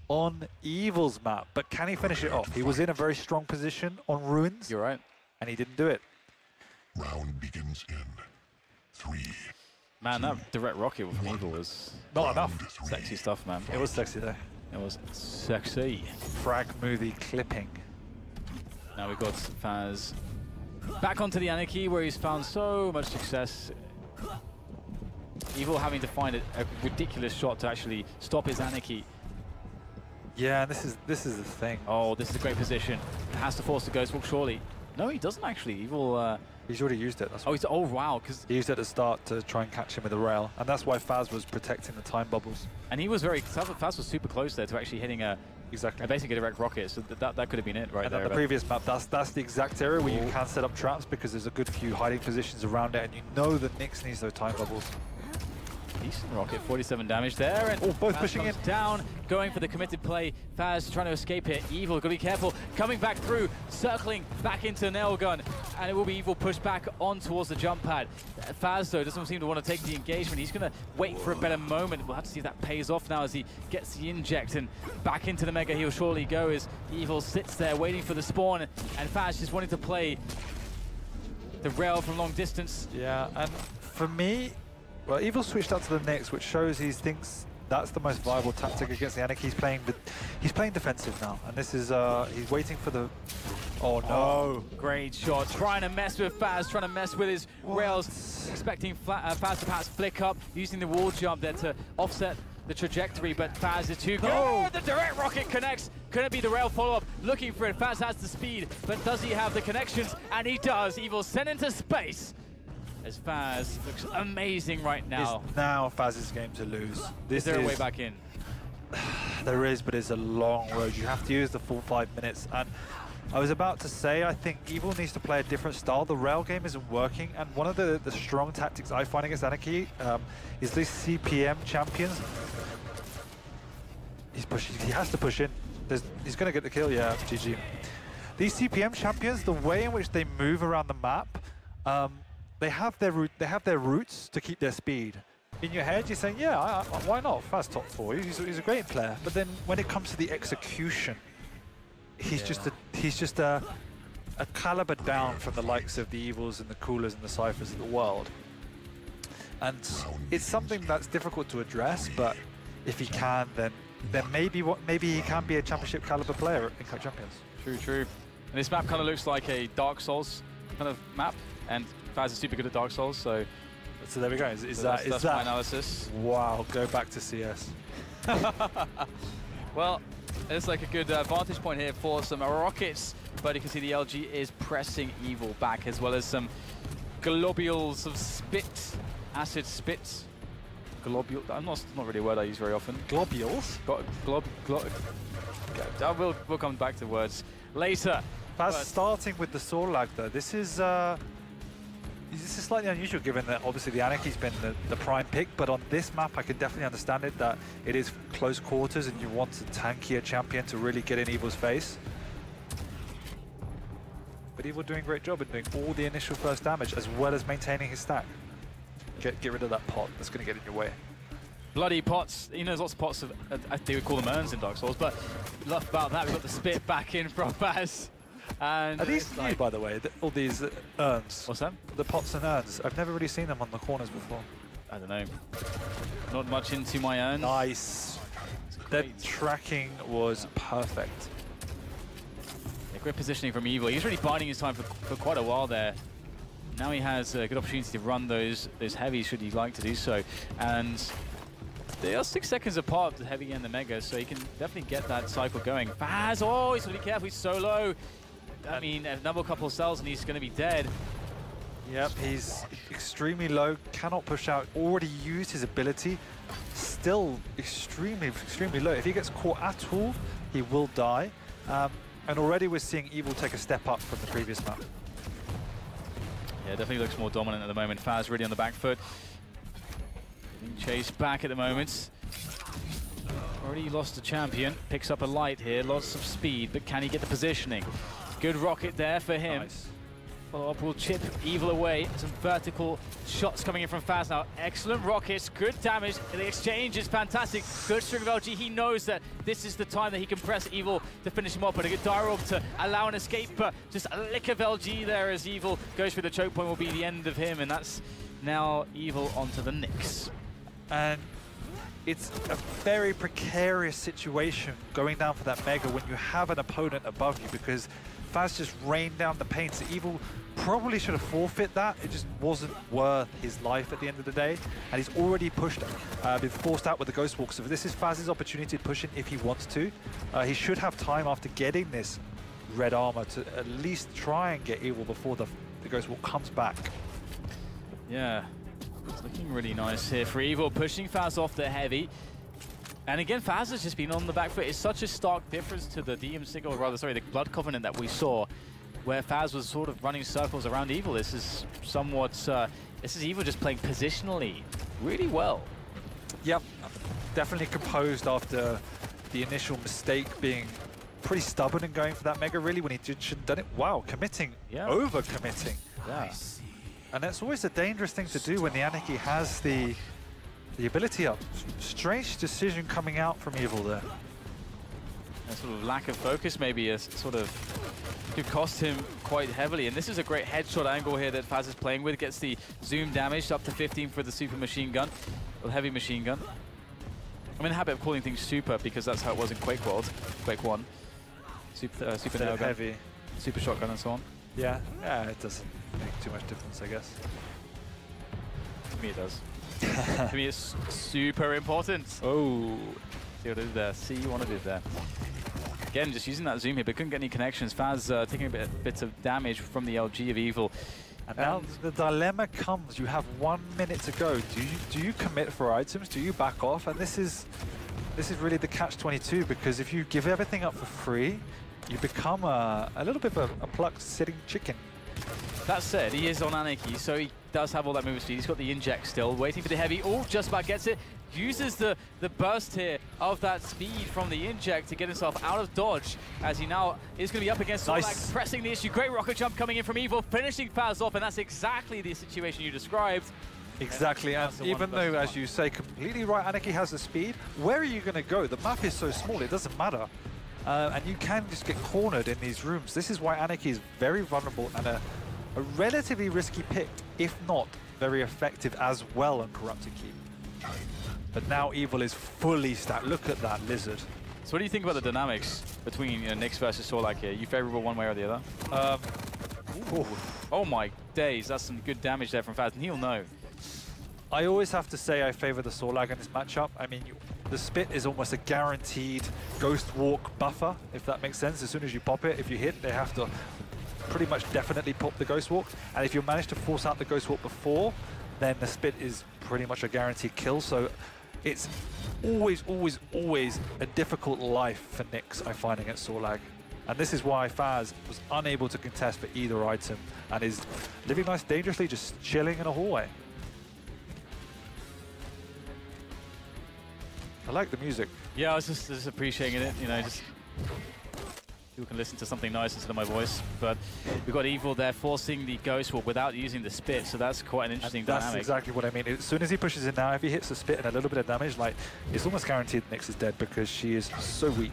on Evil's map. But can he finish it off? He was in a very strong position on Ruins. You're right. And he didn't do it. Round begins in 3, Man, that direct rocket from Evil was Not enough. sexy stuff, man. It was sexy though. It was sexy. Frag movie clipping. Now we've got Fazz back onto the Anarchy, where he's found so much success. Evil having to find a ridiculous shot to actually stop his Anarchy. Yeah, this is the thing. Oh, this is a great position. Has to force the Ghost Walk, surely. No, he doesn't actually. Evil. He's already used it. That's Oh, oh wow, because he used it at the start to try and catch him with a rail, and that's why Fazz was protecting the time bubbles. and he was Fazz was super close there to actually hitting Exactly. basically a direct rocket. So that could have been it right And there. on the previous map, that's the exact area where you can set up traps because there's a good few hiding positions around it, and you know that Nyx needs those time bubbles. Decent rocket, 47 damage there, and both Fazz pushing comes in. down, going for the committed play. Fazz trying to escape it. Evil, got to be careful. Coming back through, circling back into Nail Gun, and it will be Evil pushed back on towards the jump pad. Fazz, though, doesn't seem to want to take the engagement. He's going to wait for a better moment. We'll have to see if that pays off now as he gets the inject, and back into the Mega he'll surely go as Evil sits there waiting for the spawn, and Fazz just wanting to play the rail from long distance. Yeah, and for me, well, Evil switched out to the Nyx, which shows he thinks that's the most viable tactic against the Anarchy. He's playing defensive now, and this is he's waiting for the. Oh no! Oh, great shot. Trying to mess with Fazz, trying to mess with his rails, expecting Fazz to perhaps flick up, using the wall jump there to offset the trajectory, but Fazz is too good. Oh, the direct rocket connects. Could it be the rail follow-up? Looking for it. Fazz has the speed, but does he have the connections? And he does. Evil sent into space. As Fazz looks amazing right now. It's now Fazz's game to lose. Is there a way back in? There is, but it's a long road. You have to use the full 5 minutes. And I was about to say, I think Evil needs to play a different style. The rail game isn't working, and one of the strong tactics I find against Anarchy is these CPM champions. He's pushing. He has to push in. He's going to get the kill. Yeah, GG. These CPM champions, the way in which they move around the map. They have their roots to keep their speed. In your head, you're saying, yeah, why not? Fazz top 4. He's a great player. But then when it comes to the execution, he's just a caliber down from the likes of the Evils and the Coolers and the Cyphers of the world. And it's something that's difficult to address. But if he can, then maybe he can be a championship caliber player in Cup Champions. True. And this map kind of looks like a Dark Souls kind of map, and Fazz is super good at Dark Souls, so there we go. That's my analysis. Wow, go back to CS. Well, it's like a good vantage point here for some rockets, but you can see the LG is pressing Evil back, as well as some globules of spit, acid spit. Globule. I'm not really a word I use very often. Globules. We'll come back to words later. Fazz starting with the Sword lag though. This is slightly unusual given that obviously the Anarchy's been the prime pick, but on this map I can definitely understand it, that it is close quarters and you want a tankier champion to really get in Evil's face. But Evil doing a great job in doing all the initial first damage as well as maintaining his stack. Get rid of that pot that's going to get in your way. Bloody pots. You know, there's lots of pots of, they would call them urns in Dark Souls, but enough about that. We've got the spit back in from Fazz. And are these new, by the way, all these urns? What's that? The pots and urns. I've never really seen them on the corners before. I don't know. Not much into my urns. Nice. That tracking was perfect. Yeah, great positioning from Evil. He's really biding his time for quite a while there. Now he has a good opportunity to run those heavies should he like to do so. And they are 6 seconds apart, the heavy and the mega, so he can definitely get that cycle going. Fazz, oh, he's got to be careful, he's so low. I mean, another couple of cells and he's going to be dead. Yep, he's extremely low, cannot push out, already used his ability, still extremely low. If he gets caught at all, he will die. And already we're seeing Evil take a step up from the previous map. Yeah, definitely looks more dominant at the moment. Fazz really on the back foot. Being chased back at the moment. Already lost the champion. Picks up a light here, lots of speed, but can he get the positioning? Good rocket there for him. Nice. Follow-up will chip Evil away. Some vertical shots coming in from Fazz now. Excellent rockets, good damage. The exchange is fantastic. Good string of LG. He knows that this is the time that he can press Evil to finish him off, but a good dire orb to allow an escape. But just a lick of LG there as Evil goes through the choke point will be the end of him, and that's Now Evil onto the Nyx. And it's a very precarious situation going down for that Mega when you have an opponent above you, because Fazz just rained down the pain. So Evil probably should have forfeit that. It just wasn't worth his life at the end of the day. And he's already pushed, been forced out with the Ghost Walk. So this is Fazz's opportunity to push in if he wants to. He should have time after getting this red armor to at least try and get Evil before the Ghost Walk comes back. Yeah. It's looking really nice here for Evil, pushing Fazz off the heavy. And again, Fazz has just been on the back foot. It's such a stark difference to the DM Sigil, or rather, sorry, the Blood Covenant that we saw, where Fazz was sort of running circles around Evil. This is somewhat, this is Evil just playing positionally really well. Yep, definitely composed after the initial mistake, being pretty stubborn and going for that Mega really when he shouldn't have done it. Wow, committing, over-committing. Yeah. And that's always a dangerous thing to do when the Anarchy has the ability up. Strange decision coming out from Evil there. A sort of lack of focus maybe sort of could cost him quite heavily. And this is a great headshot angle here that Fazz is playing with. Gets the zoom damage up to 15 for the super machine gun, or heavy machine gun. I'm in the habit of calling things super because that's how it was in Quake World, Quake 1. Super nail gun, heavy, super shotgun and so on. Yeah, it doesn't make too much difference, I guess. To me it does. To me it's super important. Oh, see what I did there, see what I did there. Again, just using that zoom here, but couldn't get any connections. Fazz taking a bit of damage from the LG of Evil. And now the dilemma comes, you have 1 minute to go. Do you commit for items? Do you back off? And this is really the catch-22, because if you give everything up for free, you become a little bit of a plucked sitting chicken. That said, he is on Anarchy, so he does have all that movement speed. He's got the inject still, waiting for the heavy. Oh, just about gets it. Uses the burst here of that speed from the inject to get himself out of dodge, as he now is going to be up against Solak, pressing the issue. Great rocket jump coming in from Evil, finishing Fazz off, and that's exactly the situation you described. Exactly, and even though, as you say, completely right, Anarchy has the speed, where are you going to go? The map is so small, it doesn't matter. And you can just get cornered in these rooms. This is why Anarchy is very vulnerable and a relatively risky pick, if not very effective as well on Corrupted Keep. But now Evil is fully stacked. Look at that lizard. So what do you think about the dynamics between Nyx versus Solak here? You favorable one way or the other? Oh my days, that's some good damage there from Fazz, and he'll know. I always have to say I favor the Sorlag in this matchup. I mean, the Spit is almost a guaranteed Ghost Walk buffer, if that makes sense. As soon as you pop it, if you hit, they have to pretty much definitely pop the Ghost Walk. And if you manage to force out the Ghost Walk before, then the Spit is pretty much a guaranteed kill. So it's always, always, always a difficult life for Nyx, I find, against Sorlag. And this is why Fazz was unable to contest for either item and is living nice dangerously, just chilling in a hallway. I like the music. Yeah, I was just appreciating it, you know, just people can listen to something nice instead of my voice. But we've got Evil there forcing the Ghost Walk without using the Spit, so that's quite an interesting dynamic. That's exactly what I mean. As soon as he pushes in now, if he hits the Spit and a little bit of damage, like, it's almost guaranteed Nyx is dead because she is so weak.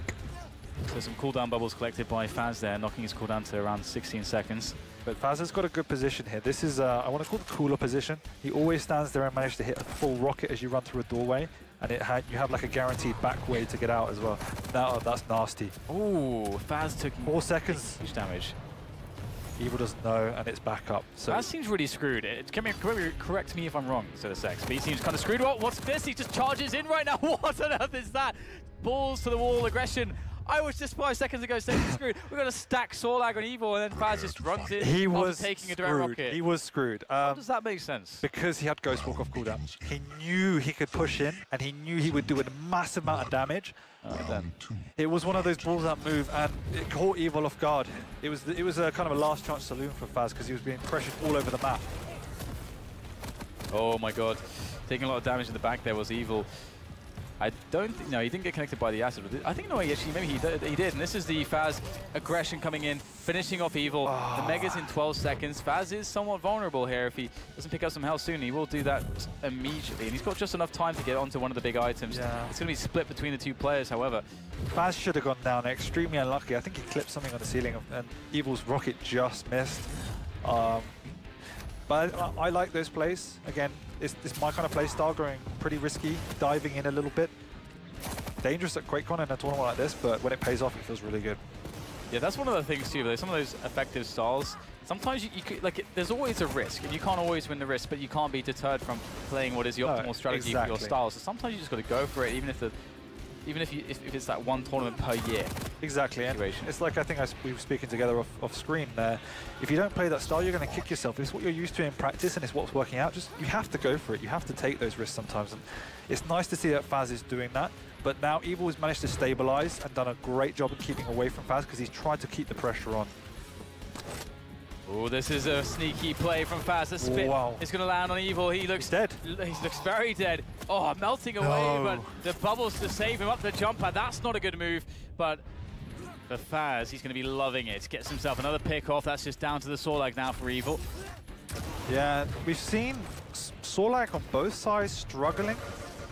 So some cooldown bubbles collected by Fazz there, knocking his cooldown to around 16 seconds. But Fazz has got a good position here. This is, I want to call it the cooler position. He always stands there and manages to hit a full rocket as you run through a doorway. And you have like a guaranteed back way to get out as well. Now that's nasty. Ooh, Fazz took 4 seconds. Huge damage. Evil doesn't know, and it's back up. So Fazz seems really screwed. Correct me if I'm wrong, so to sex. But he seems kind of screwed. What's this? He just charges in right now. What on earth is that? Balls to the wall aggression. I was just 5 seconds ago saying he's screwed. We're going to stack Sorlag on Evil, and then Fazz just runs in after taking a direct rocket. He was screwed. How does that make sense? Because he had Ghost Walk off cooldown. He knew he could push in, and he knew he would do a massive amount of damage. It was one of those balls that move, and it caught Evil off guard. It was a kind of a last chance saloon for Fazz because he was being pressured all over the map. Oh my god. Taking a lot of damage in the back there was Evil. I don't think, no, he didn't get connected by the acid. I think, no, actually, maybe he did. And this is the Fazz aggression coming in, finishing off Evil. The Mega's in 12 seconds. Fazz is somewhat vulnerable here. If he doesn't pick up some health soon, he will do that immediately. And he's got just enough time to get onto one of the big items. Yeah. It's going to be split between the two players, however. Fazz should have gone down, extremely unlucky. I think he clipped something on the ceiling, and Evil's rocket just missed. But I like those plays. Again, it's my kind of play style, going pretty risky, diving in a little bit. Dangerous at QuakeCon in a tournament like this, but when it pays off, it feels really good. Yeah, that's one of the things too. Some of those effective styles, sometimes you could, like, there's always a risk, and you can't always win the risk, but you can't be deterred from playing what is the optimal strategy for your style. So sometimes you just got to go for it, even if it's that one tournament per year. Exactly, and it's like, I think we were speaking together off screen there. If you don't play that style, you're going to kick yourself. It's what you're used to in practice, and it's what's working out. Just, you have to go for it. You have to take those risks sometimes, and it's nice to see that Fazz is doing that. But now Evil has managed to stabilize and done a great job of keeping away from Fazz, because he's tried to keep the pressure on. Oh, this is a sneaky play from Fazz. The spit is going to land on Evil. He looks dead. He looks very dead. Oh, melting away, but the bubbles to save him up the jumper. That's not a good move, but for Fazz, he's going to be loving it. Gets himself another pick off. That's just down to the Sorlag now for Evil. Yeah, we've seen Sorlag on both sides struggling.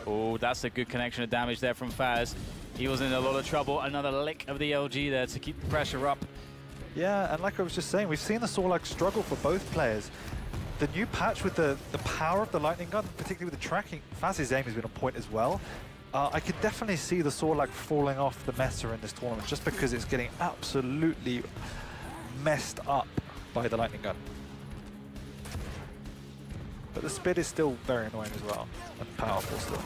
Oh, that's a good connection of damage there from Fazz. Evil's in a lot of trouble. Another lick of the LG there to keep the pressure up. Yeah, and like I was just saying, we've seen the Sorlag struggle for both players. The new patch with the power of the lightning gun, particularly with the tracking, Fazz's aim has been on point as well. I could definitely see the Sorlag falling off the meta in this tournament, just because it's getting absolutely messed up by the lightning gun. But the spit is still very annoying as well, and powerful still.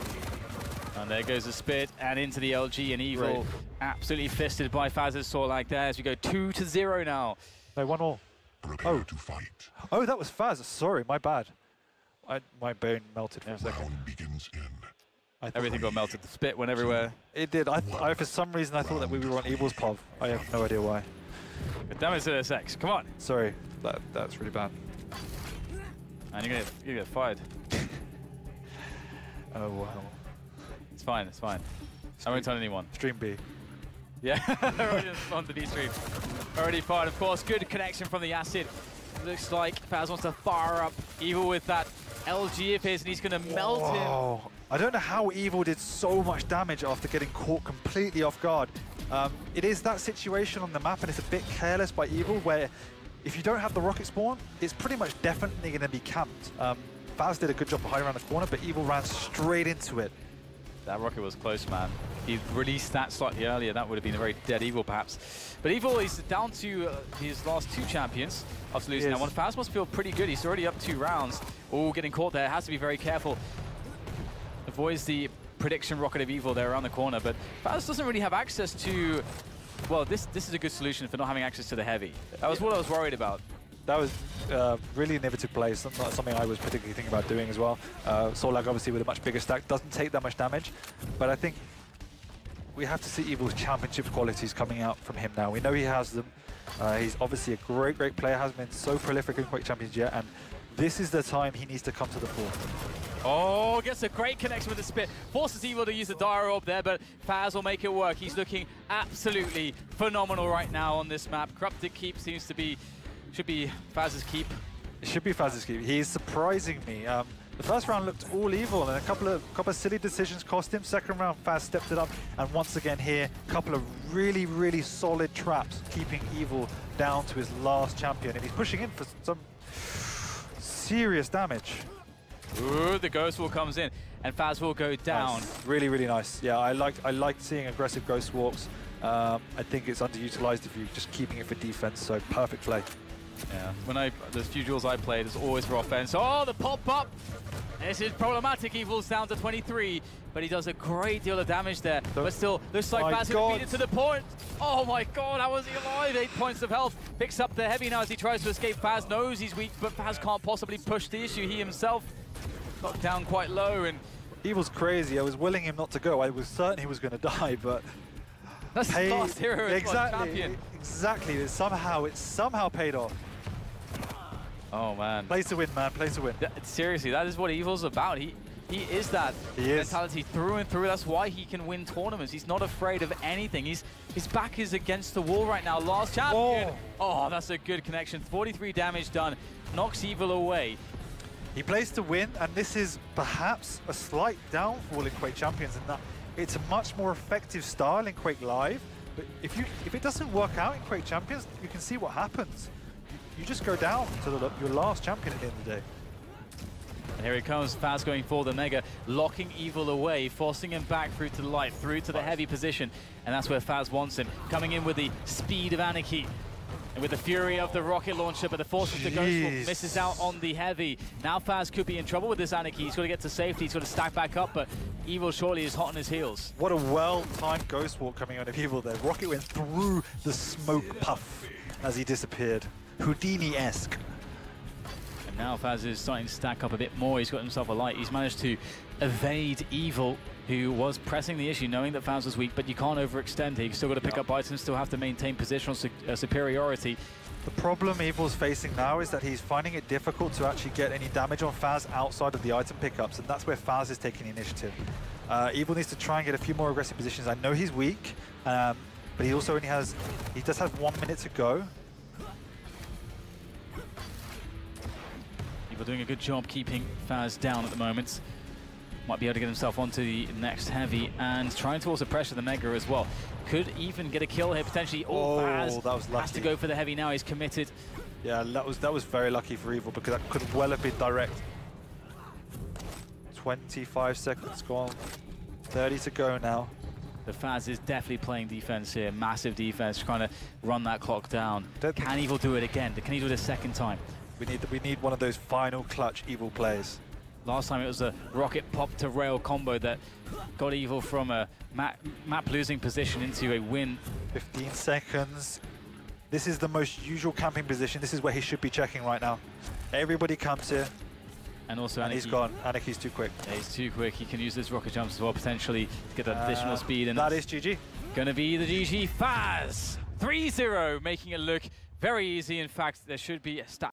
And there goes the spit, and into the LG, and Evil absolutely fisted by Fazz's Sorlag there as we go 2-0 now. No, 1-1. Prepare to fight. Oh, that was Fazz. Sorry, my bad. My bone melted for a second. Round begins in. Everything got melted. The spit went everywhere. It did. For some reason, I thought that we were on Evil's POV. I have no idea why. Good damage to the sex. Come on. Sorry, that's really bad. And you're gonna get fired. Oh wow. It's fine. It's fine. I won't tell anyone. Stream B. Yeah, already on the B stream. Already fired, of course. Good connection from the acid. Looks like Fazz wants to fire up Evil with that LG of his, and he's going to melt him. I don't know how Evil did so much damage after getting caught completely off guard. It is that situation on the map, and it's a bit careless by Evil, where if you don't have the rocket spawn, it's pretty much definitely going to be camped. Fazz did a good job of hiding around the corner, but Evil ran straight into it. That rocket was close, man. If he released that slightly earlier, that would have been a very dead Evil, perhaps. But Evil is down to his last 2 champions after losing that one. Fazz must feel pretty good. He's already up 2 rounds. Oh, getting caught there. Has to be very careful. Avoids the prediction rocket of Evil there around the corner, but Fazz doesn't really have access to... Well, this is a good solution for not having access to the heavy. That was what I was worried about. That was really innovative play, something I was particularly thinking about doing as well. Sorlag obviously with a much bigger stack doesn't take that much damage, but I think we have to see Evil's championship qualities coming out from him now. We know he has them. He's obviously a great player, hasn't been so prolific in Quake Champions yet, and this is the time he needs to come to the fore. Oh, gets a great connection with the spit. Forces Evil to use the Dire Orb there, but Fazz will make it work. He's looking absolutely phenomenal right now on this map. Corrupted Keep seems to be... Should be Fazz's keep. It should be Fazz's keep. He is surprising me. The first round looked all Evil, and a couple of silly decisions cost him. Second round, Fazz stepped it up, and once again here, a couple of really solid traps, keeping Evil down to his last champion, and he's pushing in for some serious damage. Ooh, the Ghost Walk comes in, and Fazz will go down. Nice. Really nice. Yeah, I like seeing aggressive Ghost Walks. I think it's underutilized if you're just keeping it for defense, so perfect play. Yeah, there's few duels I played, it's always for offense. Oh, the pop-up! This is problematic. Evil's down to 23, but he does a great deal of damage there. But still, looks like Fazz will beat it to the point. Oh my god, how was he alive? 8 points of health. Picks up the heavy now as he tries to escape. Fazz knows he's weak, but Fazz can't possibly push the issue. He himself knocked down quite low. And Evil's crazy. I was willing him not to go. I was certain he was going to die, but... That's the last hero champion. Exactly. It's somehow paid off. Oh man. Play to win, man. Play to win. Seriously, that is what Evil's about. He is that mentality through and through. That's why he can win tournaments. He's not afraid of anything. His back is against the wall right now. Last champion. Oh, that's a good connection. 43 damage done. Knocks Evil away. He plays to win, and this is perhaps a slight downfall in Quake Champions in that it's a much more effective style in Quake Live. But if it doesn't work out in Quake Champions, you can see what happens. you just go down to your last champion at the end of the day. And here it comes, Fazz going for the Mega, locking Evil away, forcing him back through to the light, through to the heavy position, and that's where Fazz wants him. Coming in with the speed of Anarchy, and with the fury of the rocket launcher, but the force of the Ghost Walk misses out on the heavy. Now Fazz could be in trouble with this Anarchy. He's got to get to safety, he's got to stack back up, but Evil surely is hot on his heels. What a well-timed Ghost Walk coming on of Evil there. Rocket went through the smoke puff as he disappeared. Houdini-esque. And now Fazz is starting to stack up a bit more. He's got himself a light. He's managed to evade Evil, who was pressing the issue, knowing that Fazz was weak, but you can't overextend here. You've still got to pick up items, still have to maintain positional superiority. The problem Evil's facing now is that he's finding it difficult to actually get any damage on Fazz outside of the item pickups, and that's where Fazz is taking the initiative. Evil needs to try and get a few more aggressive positions. I know he's weak, but he also only has, he does have 1 minute to go. Evil doing a good job keeping Fazz down at the moment. Might be able to get himself onto the next heavy and trying to also pressure the Mega as well. Could even get a kill here potentially. Oh, Fazz that was lucky. Has to go for the heavy now. He's committed. Yeah, that was very lucky for Evil because that could well have been direct. 25 seconds gone. 30 to go now. The Fazz is definitely playing defense here. Massive defense, trying to run that clock down. Can Evil do it again? Can he do it a second time? We need one of those final clutch Evil plays. Last time it was a rocket pop to rail combo that got Evil from a map losing position into a win. 15 seconds. This is the most usual camping position. This is where he should be checking right now. Everybody comes here. And also Anarchy. He's gone. Anarchy's too quick. Yeah, he's too quick. He can use his rocket jumps as well, potentially to get that additional speed. And that is GG. Gonna be the GG. Fazz 3-0, making it look very easy. In fact, there should be a stat